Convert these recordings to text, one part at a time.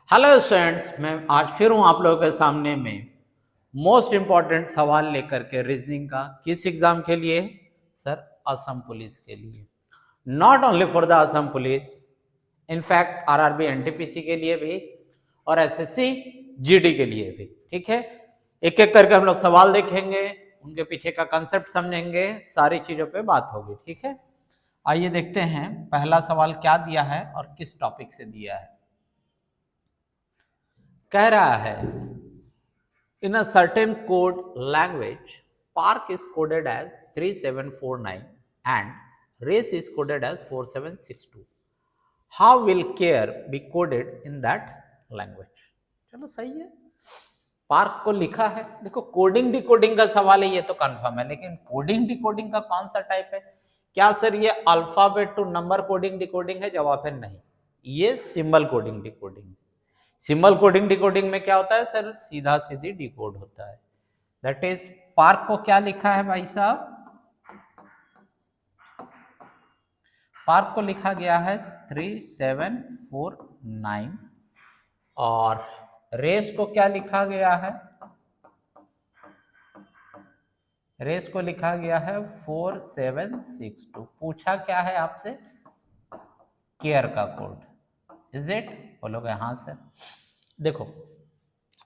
Hello students, मैं आज फिर हूँ आप लोगों के सामने में मोस्ट इम्पॉर्टेंट सवाल लेकर के रीजनिंग का। किस एग्जाम के लिए सर? असम पुलिस के लिए। Not only for the Assam police, in fact RRB NTPC के लिए भी और एसएससी जीडी के लिए भी। ठीक है, एक एक करके हम लोग सवाल देखेंगे, उनके पीछे का कंसेप्ट समझेंगे, सारी चीजों पे बात होगी। ठीक है, आइए देखते हैं पहला सवाल क्या दिया है और किस टॉपिक से दिया है। कह रहा है in a certain code language, park is coded as 3749 and race is coded as 4762. How will care be coded in that language? चलो सही है, पार्क को लिखा है। देखो कोडिंग डिकोडिंग का सवाल है, ये तो कंफर्म है, लेकिन कोडिंग डिकोडिंग का कौन सा टाइप है? क्या सर ये alphabet to number coding decoding है? जवाब है नहीं, ये symbol coding decoding. Symbol coding decoding में क्या होता है सर? सीधा सीधी डिकोड होता है। दैट इज पार्क को क्या लिखा है भाई साहब? पार्क को लिखा गया है 3749 और रेस को क्या लिखा गया है? रेस को लिखा गया है 4762। पूछा क्या है आपसे? केयर का कोड। Is it? बोलोगे हाँ सर। देखो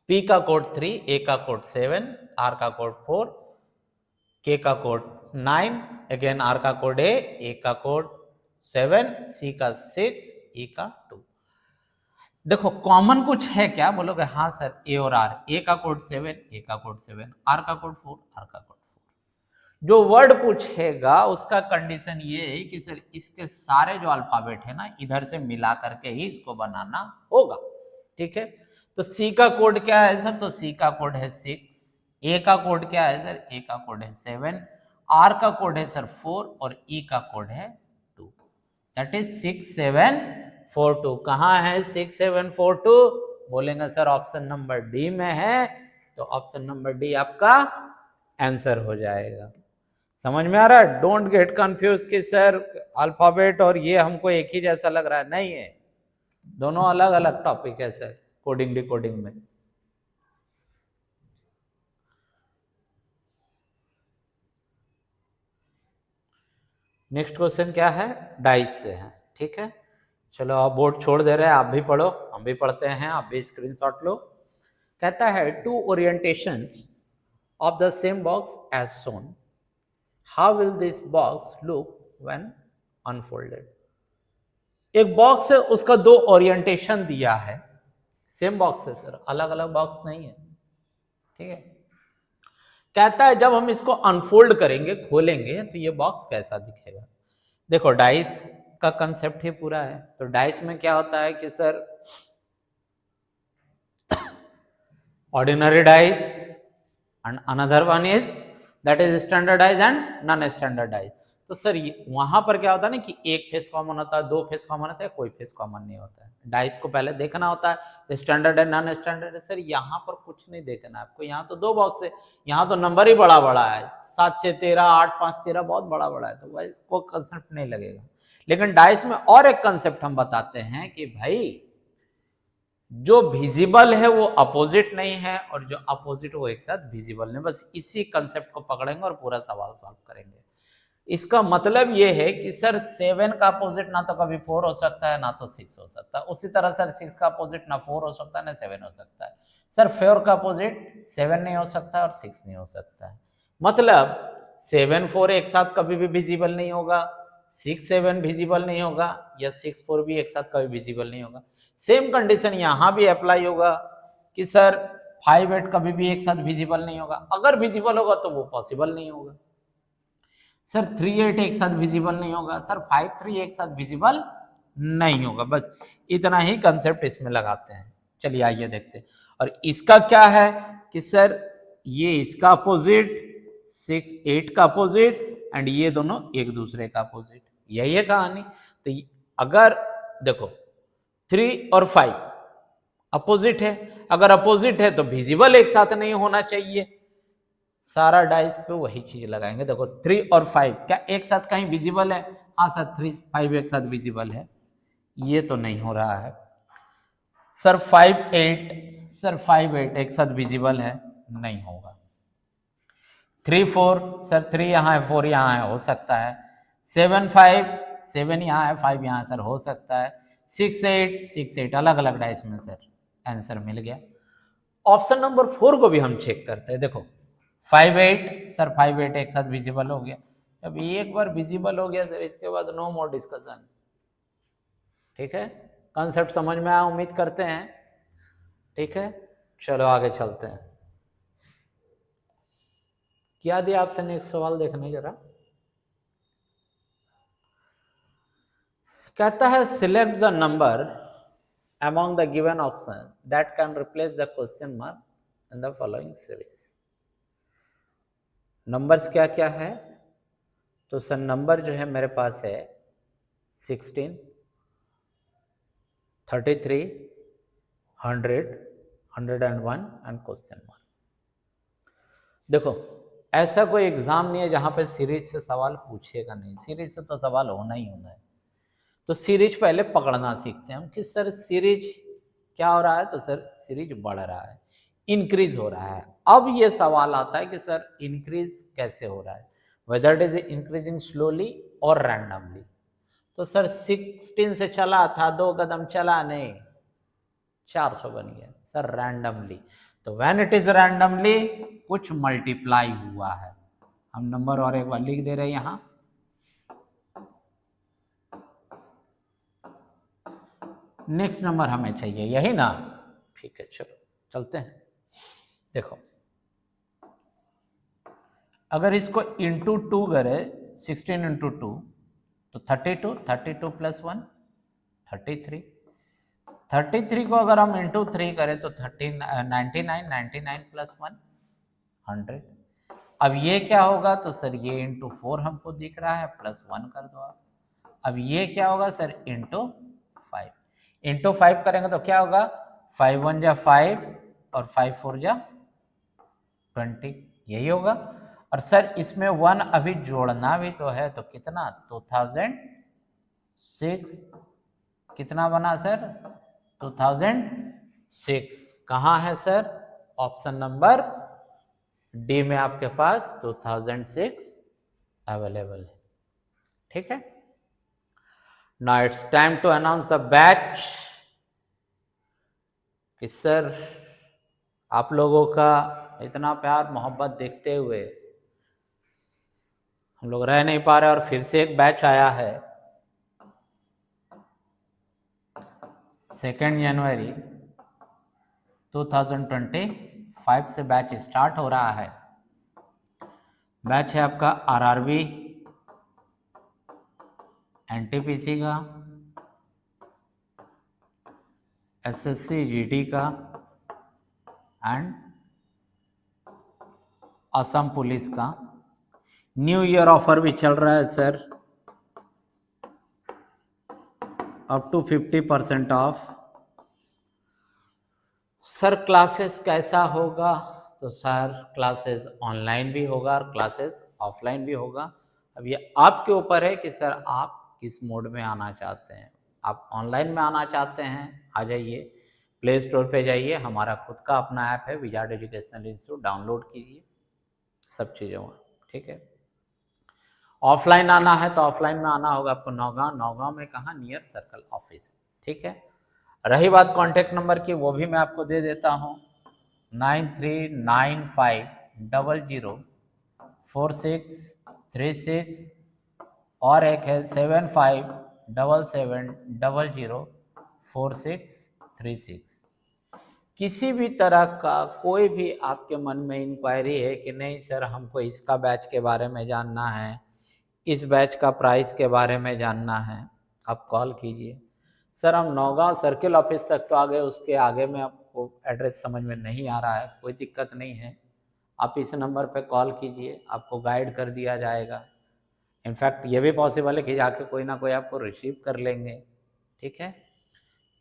P का कोड 3, A का कोड 7, R का कोड 4, K का कोड 9, अगेन R का कोड A का कोड 7, C का 6, E का 2। देखो कॉमन कुछ है क्या? बोलोगे हाँ सर, A और R। A का कोड 7, A का कोड 7, R का कोड 4, R का कोड 4। जो वर्ड पूछेगा उसका कंडीशन ये है कि सर इसके सारे जो अल्फाबेट है ना, इधर से मिला करके ही इसको बनाना होगा। ठीक है, तो C का कोड क्या है सर? तो C का कोड है 6, A का कोड क्या है सर? A का कोड है 7, R का कोड है सर 4 और E का कोड है 2। That is 6742। कहाँ है 6742? बोलेंगे सर ऑप्शन नंबर डी में है, तो ऑप्शन नंबर डी आपका आंसर हो जाएगा। समझ में आ रहा है? डोंट गेट कंफ्यूज कि सर अल्फाबेट और ये हमको एक ही जैसा लग रहा है, नहीं है, दोनों अलग अलग टॉपिक है सर कोडिंग डिकोडिंग में। नेक्स्ट क्वेश्चन क्या है? डाइस से है। ठीक है, चलो आप बोर्ड छोड़ दे रहे हैं, आप भी पढ़ो, हम भी पढ़ते हैं, आप भी स्क्रीनशॉट लो। कहता है two orientation of the same box as shown, how will this box look when unfolded? एक बॉक्स है, उसका दो ओरिएंटेशन दिया है, सेम बॉक्स है सर, अलग अलग बॉक्स नहीं है। ठीक है, कहता है जब हम इसको अनफोल्ड करेंगे, खोलेंगे, तो ये बॉक्स कैसा दिखेगा? देखो डाइस का कंसेप्ट ही पूरा है। तो डाइस में क्या होता है कि sir ordinary dice and another one is that is standardise and non standardise. तो सर वहां पर क्या होता है ना कि एक फेस कॉमन होता है, दो फेस कॉमन होता है, कोई फेस कॉमन नहीं होता है। डाइस को पहले देखना होता है स्टैंडर्ड है नॉन स्टैंडर्ड है। सर यहाँ पर कुछ नहीं देखना है आपको, यहाँ तो दो बॉक्स है, यहाँ तो नंबर ही बड़ा बड़ा है, 7 6 13, 8 5 13, बहुत बड़ा बड़ा है, तो भाई इसको कंसेप्ट नहीं लगेगा। लेकिन डाइस में और एक कंसेप्ट हम बताते हैं कि भाई जो विजिबल है वो अपोजिट नहीं है और जो अपोजिट वो एक साथ विजिबल नहीं। बस इसी कंसेप्ट को पकड़ेंगे और पूरा सवाल सॉल्व करेंगे। इसका मतलब ये है कि सर 7 का अपोजिट ना तो कभी 4 हो सकता है ना तो 6 हो सकता है, उसी तरह सर 6 का अपोजिट ना 4 हो सकता है ना 7 हो सकता है। सर 4 का अपोजिट 7 नहीं हो सकता और 6 नहीं हो सकता है। मतलब 7 4 एक साथ कभी भी विजिबल नहीं होगा, 6 7 विजिबल नहीं होगा, या 6 4 भी एक साथ कभी विजिबल नहीं होगा। सेम कंडीशन यहाँ भी अप्लाई होगा कि सर 5 8 कभी भी एक साथ विजिबल नहीं होगा, अगर विजिबल होगा तो वो पॉसिबल नहीं होगा। सर 3 8 एक साथ विजिबल नहीं होगा, सर 5 3 एक साथ विजिबल नहीं होगा। बस इतना ही कंसेप्ट इसमें लगाते हैं। चलिए आइए देखते हैं। और इसका क्या है कि सर ये इसका अपोजिट 6 8 का अपोजिट एंड ये दोनों एक दूसरे का अपोजिट, यही है कहानी। तो अगर देखो 3 और 5 अपोजिट है, अगर अपोजिट है तो विजिबल एक साथ नहीं होना चाहिए। सारा डाइस पे वही चीज लगाएंगे। देखो 3 और 5 क्या एक साथ कहीं विजिबल है? हाँ सर 3 5 एक साथ विजिबल है, ये तो नहीं हो रहा है। सर 5 8 एक साथ विजिबल है, नहीं होगा। 3 4 सर 3 यहाँ है 4 यहाँ है, हो सकता है। 7 5 7 यहाँ है 5 यहाँ सर, हो सकता है। 6 8 अलग अलग डाइस में सर आंसर मिल गया। ऑप्शन नंबर 4 को भी हम चेक करते हैं। देखो 5 8 सर 5 8 एक साथ विजिबल हो गया। अब एक बार विजिबल हो गया सर, इसके बाद नो मोर डिस्कशन। ठीक है, कॉन्सेप्ट समझ में आया उम्मीद करते हैं। ठीक है, चलो आगे चलते हैं। क्या दिया आपसे नेक्स्ट सवाल देखने जरा। कहता है select the number among the given option that can replace the question mark in the following series. Numbers क्या क्या है, तो सर नंबर जो है मेरे पास है 16 33 100 101 एंड क्वेश्चन मार्क। देखो ऐसा कोई एग्जाम नहीं है जहां पे सीरीज से सवाल पूछेगा नहीं, सीरीज से तो सवाल होना ही होना है। तो सीरीज पहले पकड़ना सीखते हैं हम कि सर सीरीज क्या हो रहा है, तो सर सीरीज बढ़ रहा है, इंक्रीज हो रहा है। अब ये सवाल आता है कि सर इंक्रीज कैसे हो रहा है, whether it is increasing slowly और रैंडमली। तो सर 16 से चला था, 2 कदम चला नहीं, 400 बन गया सर रैंडमली। तो व्हेन इट इज रैंडमली कुछ मल्टीप्लाई हुआ है। हम नंबर और एक बार लिख दे रहे हैं यहां। नेक्स्ट नंबर हमें चाहिए, यही ना, ठीक है चलो चलते हैं। देखो अगर इसको इंटू 2 करे, 16 इंटू 2 तो 32, 32 प्लस 1 33, 33 को अगर हम इंटू 3 करें तो 99, 99 प्लस 1 100। अब ये क्या होगा, तो सर ये इंटू 4 हमको दिख रहा है, प्लस 1 कर दो आप। अब ये क्या होगा सर इंटू 5, इंटू 5 करेंगे तो क्या होगा, 5 1 जा 5 और 5 4 जा 20, यही होगा। और सर इसमें 1 अभी जोड़ना भी तो है, तो कितना 2006, कितना बना सर 2006। कहाँ है सर, ऑप्शन नंबर डी में आपके पास 2006 अवेलेबल है। ठीक है, now it's time to announce the batch. कि सर आप लोगों का इतना प्यार मोहब्बत देखते हुए हम लोग रह नहीं पा रहे और फिर से एक बैच आया है। 2 जनवरी 2025 से बैच स्टार्ट हो रहा है। बैच है आपका आरआरबी, एनटीपीसी का, एसएससी जीडी का एंड असम पुलिस का। न्यू ईयर ऑफर भी चल रहा है sir, up to 50% off. Sir classes कैसा होगा, तो सर क्लासेस ऑनलाइन भी होगा और क्लासेस ऑफलाइन भी होगा। अब ये आपके ऊपर है कि सर आप किस मोड में आना चाहते हैं। आप ऑनलाइन में आना चाहते हैं, आ जाइए, प्ले स्टोर पे जाइए, हमारा खुद का अपना ऐप है विजार्ड एजुकेशनल इंस्टीट्यूट, डाउनलोड कीजिए, सब चीज़ें वहाँ। ठीक है, ऑफलाइन आना है तो ऑफलाइन में आना होगा आपको नौगांव। नौगांव में कहाँ, नियर सर्कल ऑफिस। ठीक है, रही बात कांटेक्ट नंबर की, वो भी मैं आपको दे देता हूँ, 9395004636 और एक है 7577004636। किसी भी तरह का कोई भी आपके मन में इंक्वायरी है कि नहीं सर हमको इसका बैच के बारे में जानना है, इस बैच का प्राइस के बारे में जानना है, आप कॉल कीजिए। सर हम नौगांव सर्किल ऑफिस तक तो आ गए, उसके आगे में आपको एड्रेस समझ में नहीं आ रहा है, कोई दिक्कत नहीं है, आप इस नंबर पे कॉल कीजिए, आपको गाइड कर दिया जाएगा। इनफैक्ट ये भी पॉसिबल है कि जाके कोई ना कोई आपको रिसीव कर लेंगे। ठीक है,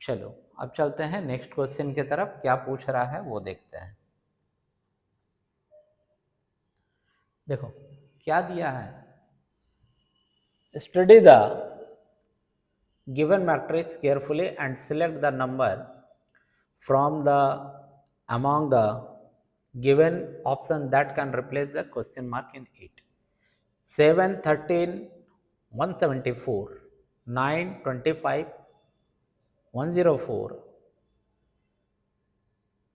चलो अब चलते हैं नेक्स्ट क्वेश्चन की तरफ, क्या पूछ रहा है वो देखते हैं। देखो क्या दिया है, study the given matrix carefully and select the number from the among the given option that can replace the question mark in it. 7, 13, 174, 9, 25, 104,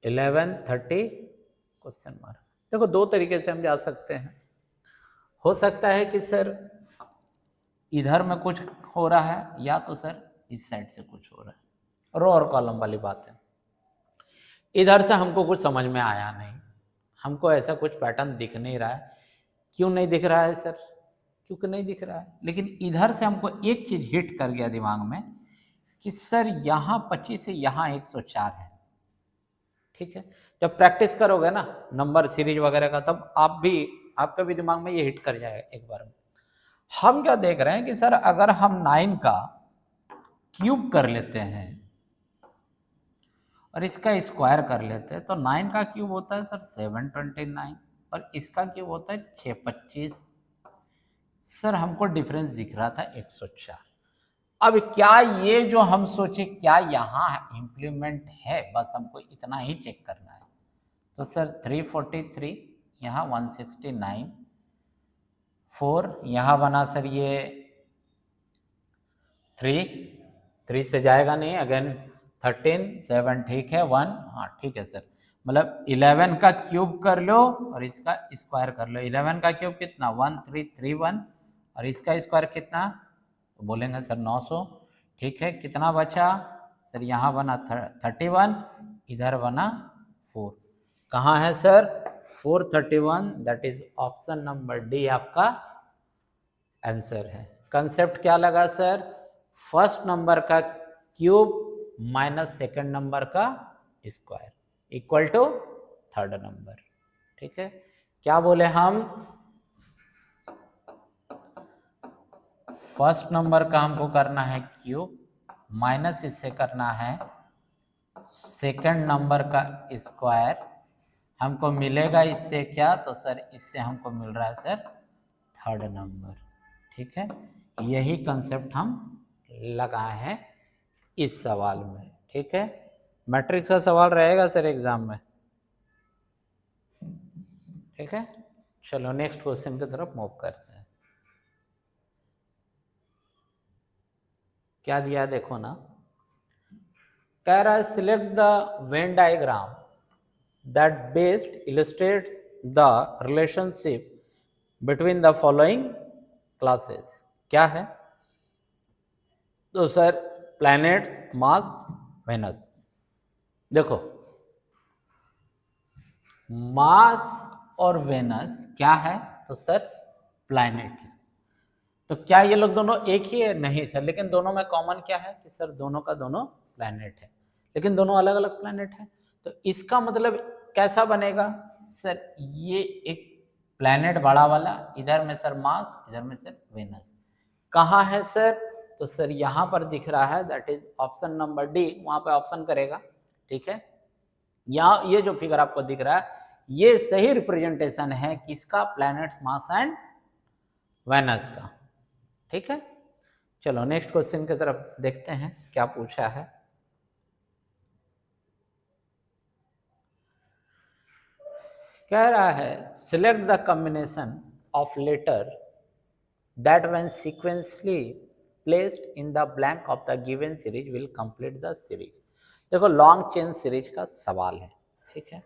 11, 30 question mark. देखो दो तरीके से हम जा सकते हैं। हो सकता है कि सर इधर में कुछ हो रहा है या तो सर इस साइड से कुछ हो रहा है। रो और कॉलम वाली बात है। इधर से हमको कुछ समझ में आया नहीं, हमको ऐसा कुछ पैटर्न दिख नहीं रहा है। क्यों नहीं दिख रहा है सर? क्योंकि नहीं दिख रहा है। लेकिन इधर से हमको एक चीज हिट कर गया दिमाग में कि सर यहाँ 25 से यहाँ 104 है। ठीक है, जब प्रैक्टिस करोगे ना नंबर सीरीज वगैरह का, तब आपका भी दिमाग में ये हिट कर जाएगा एक बार में। हम क्या देख रहे हैं कि सर अगर हम 9 का क्यूब कर लेते हैं और इसका स्क्वायर कर लेते हैं तो 9 का क्यूब होता है सर 729 और इसका क्यूब होता है 625। सर हमको डिफरेंस दिख रहा था 104। अब क्या ये जो हम सोचे क्या यहाँ इम्प्लीमेंट है, बस हमको इतना ही चेक करना है। तो सर 343 यहाँ 169, 4 यहाँ बना सर ये 3 से जाएगा नहीं, अगेन 13, 7 ठीक है, 1 हाँ ठीक है सर। मतलब 11 का क्यूब कर लो और इसका स्क्वायर कर लो। 11 का क्यूब कितना 1331 और इसका स्क्वायर कितना, तो बोलेंगे सर 900। ठीक है, कितना बचा सर? यहाँ बना 31, इधर बना 4। कहाँ है sir 431? That is option number D आपका आंसर है। कंसेप्ट क्या लगा सर? फर्स्ट नंबर का क्यूब माइनस सेकंड नंबर का square equal to third number. ठीक है, क्या बोले हम? फर्स्ट नंबर का हमको करना है क्यूब, माइनस इससे करना है सेकंड नंबर का स्क्वायर। हमको मिलेगा इससे क्या? तो सर इससे हमको मिल रहा है सर थर्ड नंबर। ठीक है, यही कंसेप्ट हम लगाए हैं इस सवाल में। ठीक है, मैट्रिक्स का सवाल रहेगा सर एग्जाम में। ठीक है, चलो नेक्स्ट क्वेश्चन की तरफ मूव करते हैं। क्या दिया देखो ना, कह रहा है select the Venn diagram that best illustrates the relationship between the following classes. क्या है? तो सर प्लैनेट्स, मार्स, वेनस। देखो मार्स और वेनस क्या है? तो सर प्लैनेट है। तो क्या ये लोग दोनों एक ही है? नहीं सर, लेकिन दोनों में कॉमन क्या है कि सर दोनों का दोनों प्लैनेट है, लेकिन दोनों अलग अलग प्लैनेट है। तो इसका मतलब कैसा बनेगा सर? ये एक प्लैनेट बड़ा वाला, इधर में सर मार्स, इधर में सर वेनस। कहाँ है सर? तो सर यहाँ पर दिख रहा है, that is option number D, वहां पे ऑप्शन करेगा। ठीक है, यहाँ ये जो फिगर आपको दिख रहा है ये सही रिप्रेजेंटेशन है किसका? प्लैनेट्स, मार्स एंड वेनस का। ठीक है, चलो नेक्स्ट क्वेश्चन की तरफ देखते हैं क्या पूछा है। कह रहा है select the combination of letter that when sequentially placed in the blank of the given series will complete the series. देखो लॉन्ग चेन सीरीज का सवाल है। ठीक है,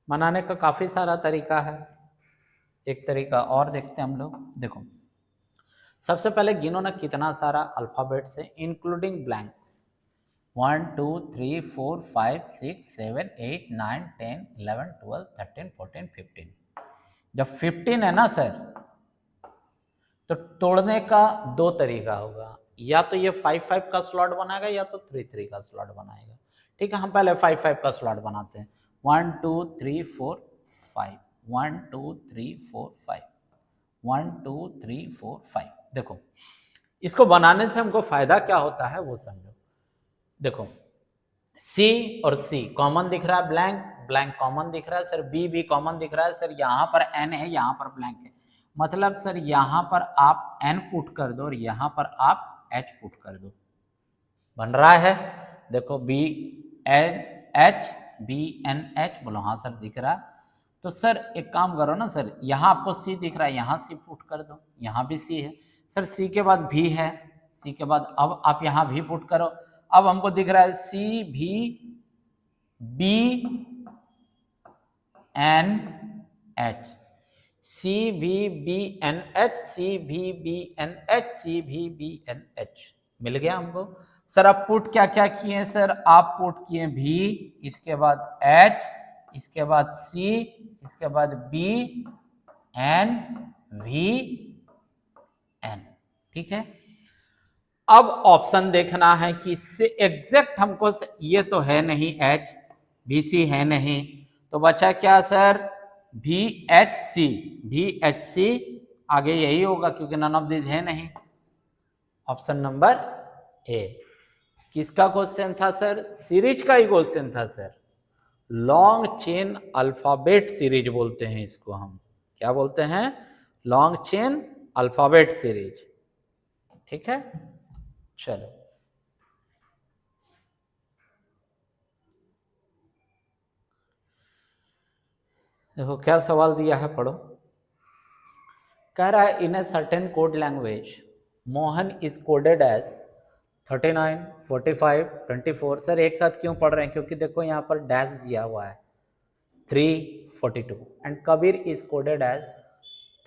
बनाने का काफी सारा तरीका है, एक तरीका और देखते हैं हम लोग। देखो सबसे पहले गिनो ना कितना सारा अल्फाबेट्स है इंक्लूडिंग ब्लैंक्स। 1 2 3 4 5 6 7 8 9 10 11 12 13 14 15। जब 15 है ना सर, तो तोड़ने का दो तरीका होगा, या तो ये 5 5 का स्लॉट बनाएगा या तो 3 3 का स्लॉट बनाएगा। ठीक है, हम पहले 5 5 का स्लॉट बनाते हैं। 1 2 3 4 5, 1 2 3 4 5, 1 2 3 4 5। देखो इसको बनाने से हमको फायदा क्या होता है वो समझो। देखो सी और सी कॉमन दिख रहा है, ब्लैंक ब्लैंक कॉमन दिख रहा है सर, बी भी कॉमन दिख रहा है सर, यहाँ पर एन है, यहाँ पर ब्लैंक है। मतलब सर यहाँ पर आप एन पुट कर दो और यहाँ पर आप एच पुट कर दो, बन रहा है। देखो B N H B N H, बोलो हाँ सर दिख रहा है। तो सर एक काम करो ना सर, यहाँ आपको सी दिख रहा है, यहाँ सी पुट कर दो, यहाँ भी सी है सर, सी के बाद भी है, सी के बाद अब आप यहाँ भी पुट करो। अब हमको दिख रहा है सी भी बी एन एच, सी भी बी एन एच, सी भी बी एन एच, सी भी बी एन एच, मिल गया हमको। सर अब पुट क्या क्या किए हैं सर, आप पुट किए भी, इसके बाद एच, इसके बाद सी, इसके बाद बी एन वी एन, ठीक है। अब ऑप्शन देखना है कि इससे एग्जैक्ट हमको, ये तो है नहीं एच, बी सी है नहीं, तो बचा क्या सर, भी एच सी, भी एच सी, आगे यही होगा क्योंकि नन ऑफ दिस है नहीं। Option number A. किसका क्वेश्चन था सर, सीरीज का ही क्वेश्चन था sir, long chain alphabet series बोलते हैं इसको हम, क्या बोलते हैं, लॉन्ग चेन अल्फाबेट सीरीज, ठीक है। चलो देखो क्या सवाल दिया है, पढ़ो। कह रहा है in a certain code language Mohan is coded as 39, 45, 24। Sir एक साथ क्यों पढ़ रहे हैं, क्योंकि देखो यहाँ पर डैश दिया हुआ है 3, 42 and Kabir is coded as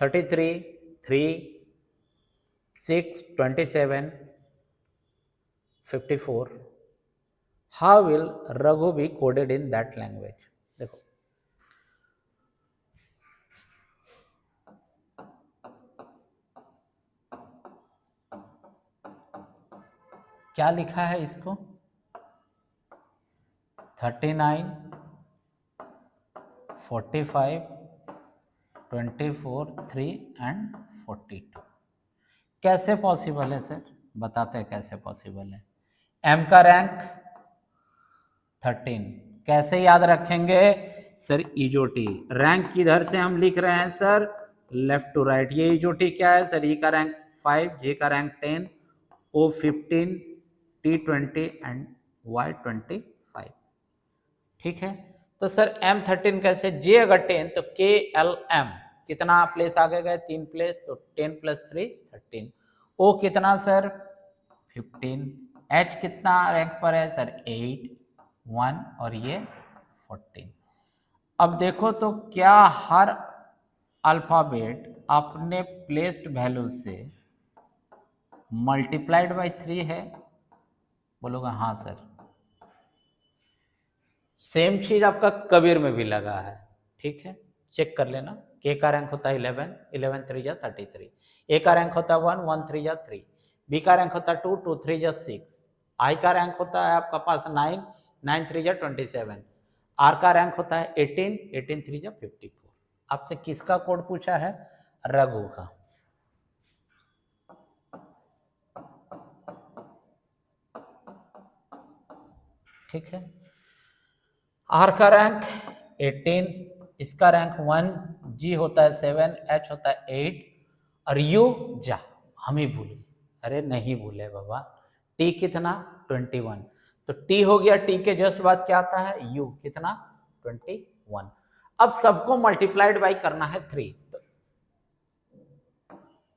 33, 3, 6, 27, 54। How will Raghu be coded in that language. देखो क्या लिखा है इसको, 39, 45, 24, 3 एंड 42। कैसे पॉसिबल है सर, बताते हैं कैसे पॉसिबल है। एम का रैंक 13, कैसे याद रखेंगे सर, इजोटी रैंक किधर से हम लिख रहे हैं सर, लेफ्ट टू राइट। ये इजोटी क्या है सर, ई का रैंक 5, जे का rank 10, O 15, T 20 and Y 25, ठीक है। तो सर M13 कैसे, J अगर 10 तो KLM कितना प्लेस आगे गए, 3 प्लेस, तो 10 + 3 13। O कितना सर 15, H कितना रैंक पर है सर 8, 1 और ये 14। अब देखो तो क्या हर अल्फाबेट अपने प्लेस्ड वैल्यू से मल्टीप्लाइड बाय 3 है, बोलोगे हाँ सर। सेम चीज आपका कबीर में भी लगा है, ठीक है, चेक कर लेना। के का रैंक होता है 11, 11 3 जा 33, ए का रैंक होता है 1, 1 3 जा 3, बी का रैंक होता है 2, 2 3 जा 6, आई का रैंक होता है आपका पास 9, 9 3 जा 27, आर का रैंक होता है 18, 18 3 जा 54। आपसे किसका कोड पूछा है, रघु का। ठीक है, आर का रैंक 18, इसका रैंक 1, जी होता है 7, एच होता है 8 और यू जा हम ही भूले, अरे नहीं भूले बाबा, टी कितना 21, तो टी हो गया, टी के जस्ट बाद क्या आता है यू कितना 21। अब सबको मल्टीप्लाइड बाई करना है 3, तो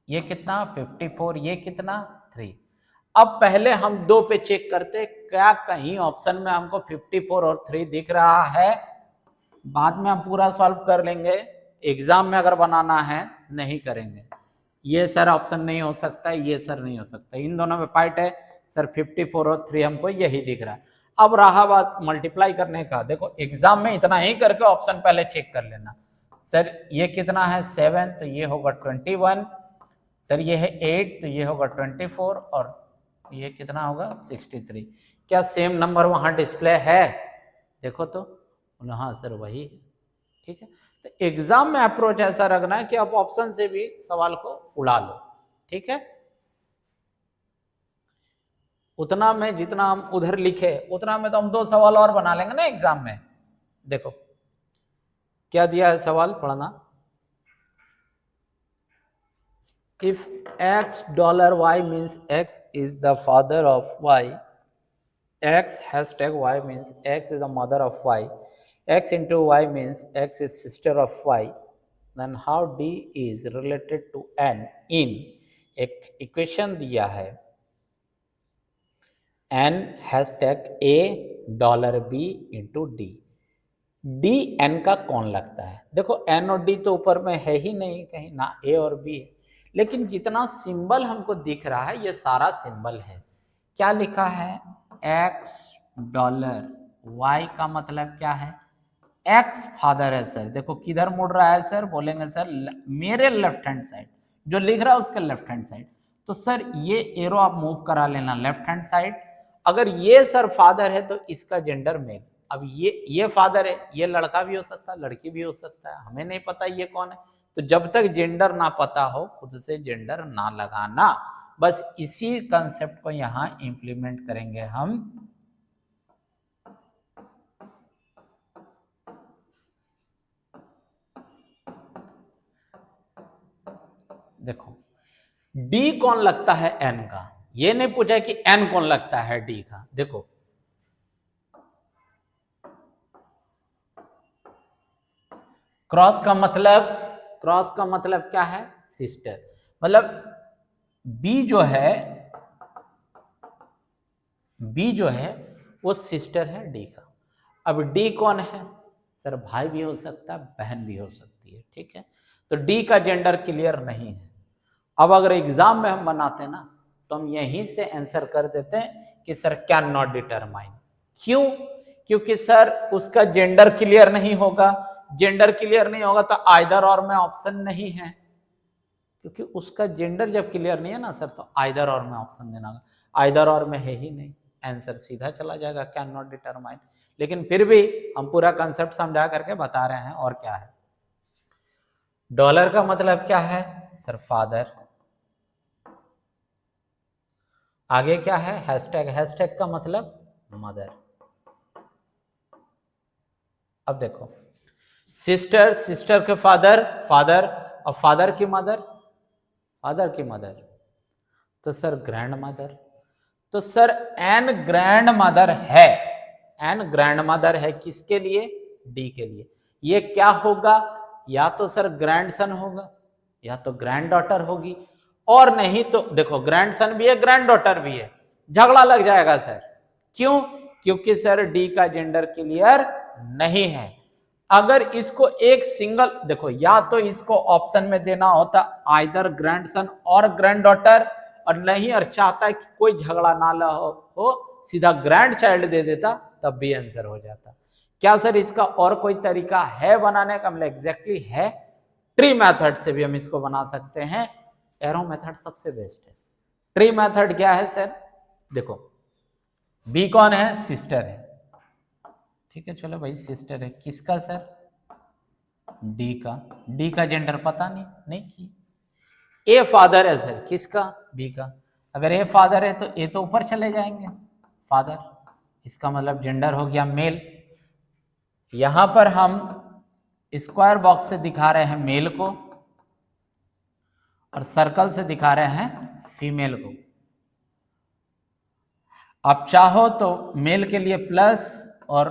ये कितना 54, ये कितना 3। अब पहले हम 2 पे चेक करते, क्या कहीं ऑप्शन में हमको 54 और 3 दिख रहा है, बाद में हम पूरा सॉल्व कर लेंगे, एग्जाम में अगर बनाना है नहीं करेंगे। ये सर ऑप्शन नहीं हो सकता, ये सर नहीं हो सकता, इन दोनों में फाइट है सर, 54 और 3 हमको यही दिख रहा है। अब रहा बात मल्टीप्लाई करने का, देखो एग्जाम में इतना ही करके ऑप्शन पहले चेक कर लेना। सर ये कितना है 7, तो ये होगा 21, सर ये है 8, तो ये होगा 24 और ये कितना होगा 63। क्या सेम नंबर वहां डिस्प्ले है, देखो तो, हाँ सर वही है, ठीक है। तो एग्जाम में अप्रोच ऐसा रखना है कि आप ऑप्शन से भी सवाल को उड़ा लो, ठीक है। उतना में जितना हम उधर लिखे उतना में तो हम 2 सवाल और बना लेंगे ना एग्जाम में। देखो क्या दिया है सवाल, पढ़ना। If $y means x is the father of y, x hashtag y means x is the mother of y, x into y means x is sister of y, then how d is related to n in एक equation दिया है n hashtag a dollar b into D, D N का कौन लगता है? देखो N और D तो ऊपर में है ही नहीं कहीं, ना ए और बी है, लेकिन जितना सिंबल हमको दिख रहा है ये सारा सिंबल है। क्या लिखा है? एक्स डॉलर, वाई का मतलब क्या है? एक्स फादर है सर। देखो किधर मुड़ रहा है सर? बोलेंगे सर मेरे लेफ्ट हैंड साइड, जो लिख रहा है उसके लेफ्ट हैंड साइड। तो सर ये एरो आप मूव करा लेना लेफ्ट हैंड साइड। अगर ये सर फादर है तो इसका जेंडर मेल। अब ये फादर है, ये लड़का भी हो सकता है, लड़की भी हो सकता है, हमें नहीं पता ये कौन है। तो जब तक जेंडर ना पता हो खुद से जेंडर ना लगाना। बस इसी कंसेप्ट को यहां इंप्लीमेंट करेंगे हम। देखो डी कौन लगता है एन का, ये नहीं पूछा कि एन कौन लगता है डी का। देखो क्रॉस का मतलब क्या है? सिस्टर। मतलब बी जो है वो सिस्टर है डी का। अब डी कौन है सर? भाई भी हो सकता है, बहन भी हो सकती है, ठीक है। तो डी का जेंडर क्लियर नहीं है। अब अगर एग्जाम में हम बनाते ना तो हम यहीं से आंसर कर देते हैं कि सर कैन नॉट डिटरमाइन। क्यों? क्योंकि सर उसका जेंडर क्लियर नहीं होगा। जेंडर क्लियर नहीं होगा तो आइदर और में ऑप्शन नहीं है, क्योंकि उसका जेंडर जब क्लियर नहीं है ना सर तो आइदर और में ऑप्शन देना होगा। आइदर और में है ही नहीं, आंसर सीधा चला जाएगा कैन नॉट डिटरमाइन। लेकिन फिर भी हम पूरा कंसेप्ट समझा करके बता रहे हैं। और क्या है? डॉलर का मतलब क्या है सर? फादर। आगे क्या है? हैशटैग। हैशटैग का मतलब मदर। अब देखो सिस्टर के फादर और फादर की मदर, तो सर ग्रैंड मदर। तो सर एन ग्रैंड मदर है किसके लिए? डी के लिए। ये क्या होगा? या तो सर ग्रैंडसन होगा या तो ग्रैंड डॉटर होगी, और नहीं तो देखो ग्रैंडसन भी है ग्रैंड डॉटर भी है, झगड़ा लग जाएगा सर। क्यों? क्योंकि सर डी का जेंडर क्लियर नहीं है। अगर इसको एक सिंगल देखो, या तो इसको ऑप्शन में देना होता आइदर ग्रैंडसन और ग्रैंड डॉटर, और नहीं और चाहता है कि कोई झगड़ा ना हो सीधा ग्रैंड चाइल्ड दे देता, तब भी आंसर हो जाता। क्या सर इसका और कोई तरीका है बनाने का? मतलब एग्जैक्टली है। ट्री मेथड से भी हम इसको बना सकते हैं, एरो मेथड सबसे बेस्ट है। ट्री मेथड क्या है सर? देखो बी कौन है? सिस्टर है, ठीक है, चलो भाई सिस्टर है। किसका सर? डी का। डी का जेंडर पता नहीं की। ए फादर है सर, किसका? बी का। अगर ए फादर है तो ए तो ऊपर चले जाएंगे, फादर, इसका मतलब जेंडर हो गया मेल। यहां पर हम स्क्वायर बॉक्स से दिखा रहे हैं मेल को और सर्कल से दिखा रहे हैं फीमेल को। आप चाहो तो मेल के लिए प्लस और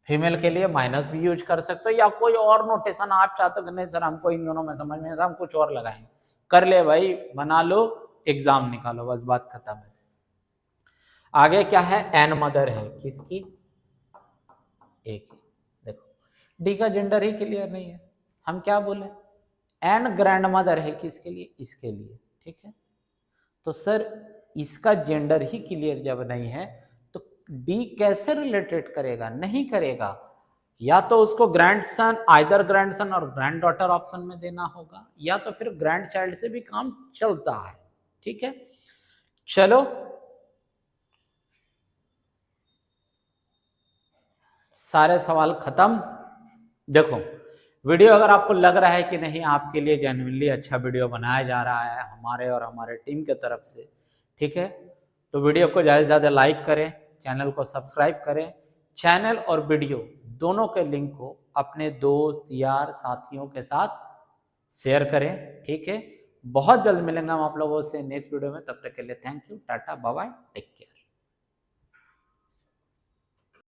फीमेल के लिए माइनस भी यूज कर सकते हो, या कोई और नोटेशन आप चाहते हो कि नहीं सर हमको इन दोनों में समझ में हम कुछ और लगाएंगे, कर ले भाई, बना लो, एग्जाम निकालो, बस बात खत्म है। आगे क्या है? एन मदर है किसकी? ए की। देखो डी का जेंडर ही क्लियर नहीं है, हम क्या बोले? एन ग्रैंड मदर है किसके लिए? इसके लिए, ठीक है। तो सर इसका जेंडर ही क्लियर जब नहीं है तो डी कैसे रिलेटेड करेगा? नहीं करेगा। या तो उसको ग्रैंडसन, आइदर ग्रैंडसन और ग्रैंड डॉटर ऑप्शन में देना होगा, या तो फिर ग्रैंड चाइल्ड से भी काम चलता है, ठीक है। चलो सारे सवाल खत्म। देखो वीडियो अगर आपको लग रहा है कि नहीं आपके लिए जेन्युइनली अच्छा वीडियो बनाया जा रहा है हमारे और हमारे टीम के तरफ से, ठीक है, तो वीडियो को ज़्यादा से ज़्यादा लाइक करें, चैनल को सब्सक्राइब करें। चैनल और वीडियो दोनों के लिंक को अपने दोस्त यार साथियों के साथ शेयर करें, ठीक है। बहुत जल्द मिलेंगे हम आप लोगों से नेक्स्ट वीडियो में, तब तक के लिए thank you, tata, bye bye, take care.